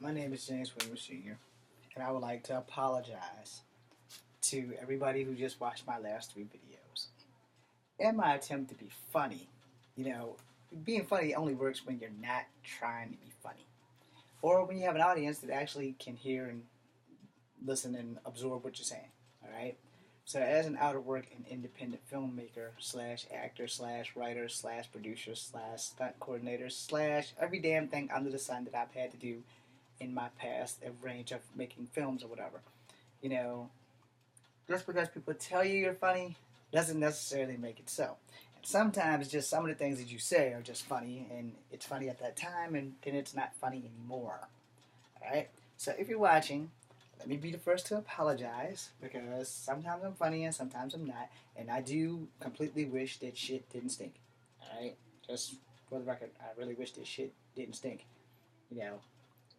My name is James Williams Sr., and I would like to apologize to everybody who just watched my last 3 videos. In my attempt to be funny, you know, being funny only works when you're not trying to be funny, or when you have an audience that actually can hear and listen and absorb what you're saying. All right. So, as an out of work and independent filmmaker slash actor slash writer slash producer slash stunt coordinator slash every damn thing under the sun that I've had to do in my past, a range of making films or whatever, you know, just because people tell you you're funny doesn't necessarily make it so. And sometimes just some of the things that you say are just funny, and it's funny at that time, and then it's not funny anymore. All right. So if you're watching, let me be the first to apologize because sometimes I'm funny and sometimes I'm not, and I do completely wish that shit didn't stink. All right. Just for the record, I really wish this shit didn't stink. You know,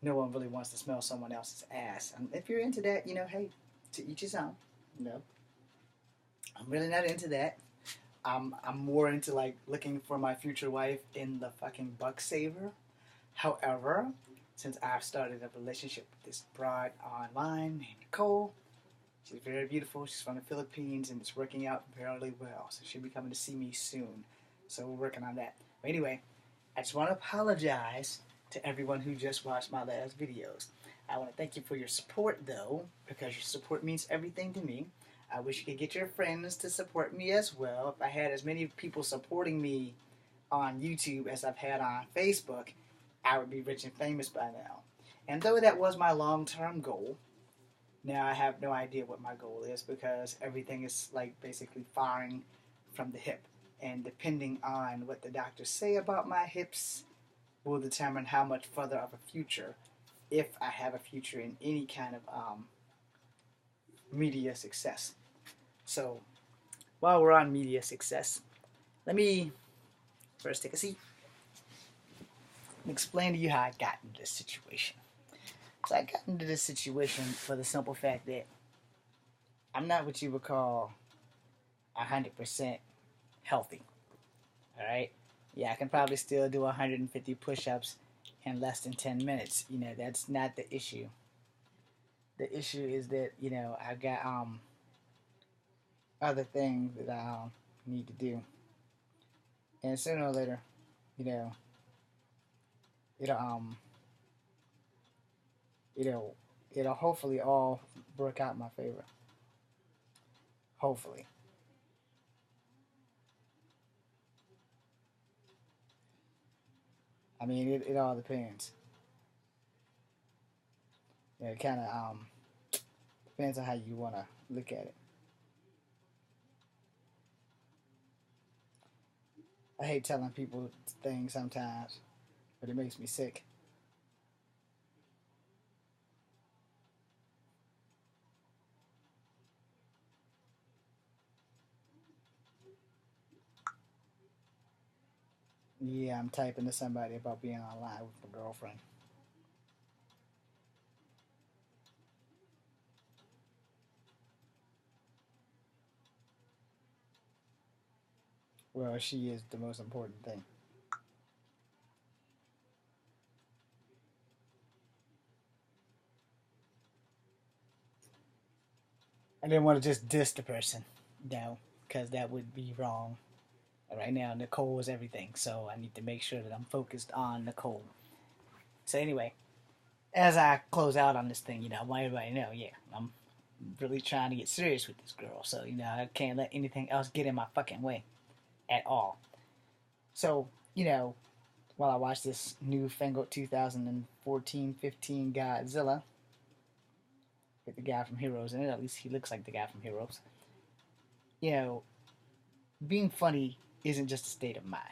no one really wants to smell someone else's ass. And if you're into that, hey, to each his own. I'm really not into that. I'm more into like looking for my future wife in the fucking buck saver. However, since I've started a relationship with this broad online named Nicole, she's very beautiful. She's from the Philippines and it's working out fairly well. So she'll be coming to see me soon. So we're working on that. But anyway, I just want to apologize to everyone who just watched my last videos. I want to thank you for your support, though, because your support means everything to me. I wish you could get your friends to support me as well. If I had as many people supporting me on YouTube as I've had on Facebook, I would be rich and famous by now. And though that was my long-term goal, now I have no idea what my goal is because everything is like basically firing from the hip. And depending on what the doctors say about my hips will determine how much further of a future, if I have a future in any kind of media success. So, while we're on media success, let me first take a seat and explain to you how I got into this situation. So I got into this situation for the simple fact that I'm not what you would call 100% healthy. Alright? Yeah, I can probably still do 150 push-ups in less than 10 minutes. That's not the issue. The issue is that, I've got other things that I need to do. And sooner or later, it'll it'll hopefully all work out in my favor. Hopefully. I mean, it all depends. It kind of depends on how you want to look at it. I hate telling people things sometimes, but it makes me sick. Yeah, I'm typing to somebody about being online with my girlfriend. Well, she is the most important thing. I didn't want to just diss the person, because that would be wrong. Right now, Nicole is everything, so I need to make sure that I'm focused on Nicole. So anyway, as I close out on this thing, I want everybody to know, yeah, I'm really trying to get serious with this girl. So, I can't let anything else get in my fucking way at all. So, while I watch this newfangled 2014-15 Godzilla with the guy from Heroes in it, at least he looks like the guy from Heroes, being funny isn't just a state of mind.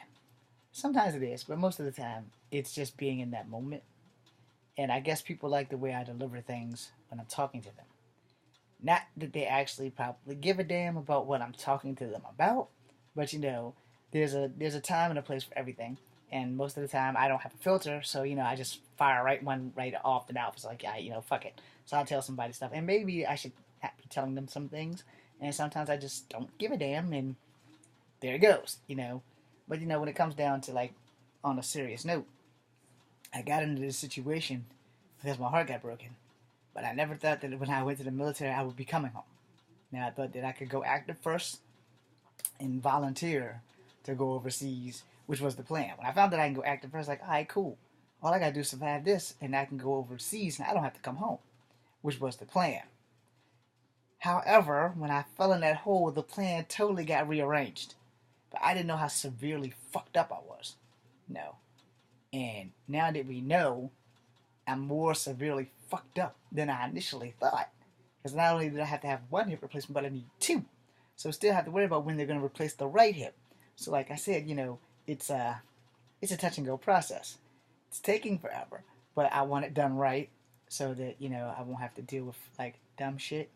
Sometimes it is, but most of the time, it's just being in that moment. And I guess people like the way I deliver things when I'm talking to them. Not that they actually probably give a damn about what I'm talking to them about, but there's a time and a place for everything. And most of the time, I don't have a filter, so I just fire right off the mouth. It's like, yeah, fuck it. So I'll tell somebody stuff, and maybe I should be telling them some things. And sometimes I just don't give a damn, and there it goes, But when it comes down to like on a serious note, I got into this situation because my heart got broken. But I never thought that when I went to the military, I would be coming home. Now, I thought that I could go active first and volunteer to go overseas, which was the plan. When I found that I can go active first, like, all right, cool. All I gotta do is survive this, and I can go overseas, and I don't have to come home, which was the plan. However, when I fell in that hole, the plan totally got rearranged. But I didn't know how severely fucked up I was. No. And now that we know, I'm more severely fucked up than I initially thought. Because not only did I have to have one hip replacement, but I need two. So I still have to worry about when they're going to replace the right hip. So like I said, it's a touch and go process. It's taking forever, but I want it done right so that, I won't have to deal with like dumb shit.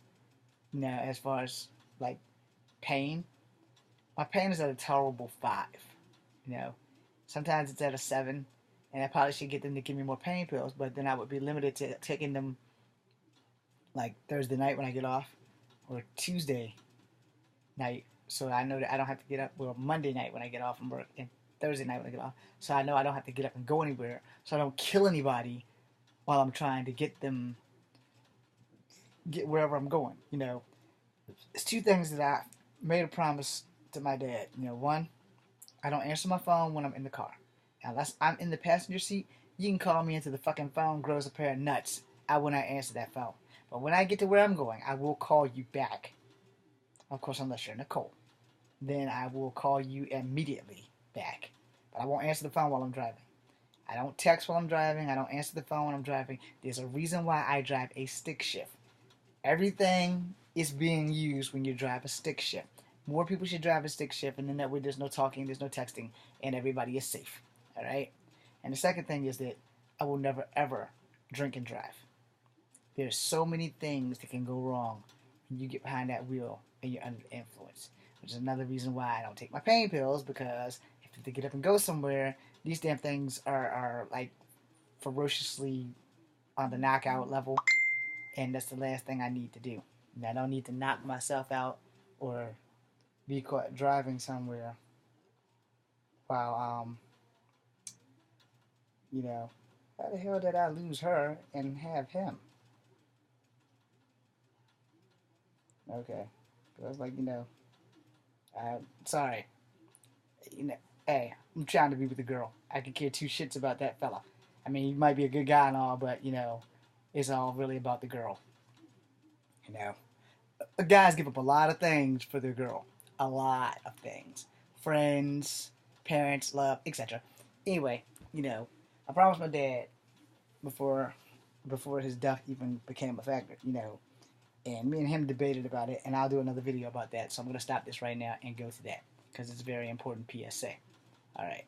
As far as like pain, my pain is at a tolerable 5. You know, sometimes it's at a 7, and I probably should get them to give me more pain pills, but then I would be limited to taking them like Thursday night when I get off, or Tuesday night, so I know that I don't have to get up. Well, Monday night when I get off from work, and Thursday night when I get off, so I know I don't have to get up and go anywhere, so I don't kill anybody while I'm trying to get wherever I'm going. It's 2 things that I made a promise to my dad. One, I don't answer my phone when I'm in the car. Unless I'm in the passenger seat, you can call me into the fucking phone, grows a pair of nuts. I will not answer that phone. But when I get to where I'm going, I will call you back. Of course, unless you're Nicole. Then I will call you immediately back. But I won't answer the phone while I'm driving. I don't text while I'm driving. I don't answer the phone when I'm driving. There's a reason why I drive a stick shift. Everything is being used when you drive a stick shift. More people should drive a stick shift, and then that way there's no talking, there's no texting, and everybody is safe. Alright? And the second thing is that I will never ever drink and drive. There's so many things that can go wrong when you get behind that wheel and you're under the influence. Which is another reason why I don't take my pain pills, because if I have to get up and go somewhere, these damn things are like ferociously on the knockout level, and that's the last thing I need to do. And I don't need to knock myself out or be caught driving somewhere while how the hell did I lose her and have him? Okay, I was like, sorry, hey, I'm trying to be with a girl. I could care 2 shits about that fella. I mean, he might be a good guy and all, but it's all really about the girl. Guys give up a lot of things for their girl. A lot of things. Friends, parents, love, etc. Anyway, I promised my dad before his death even became a factor, and me and him debated about it, and I'll do another video about that. So I'm going to stop this right now and go to that, because it's a very important PSA. All right.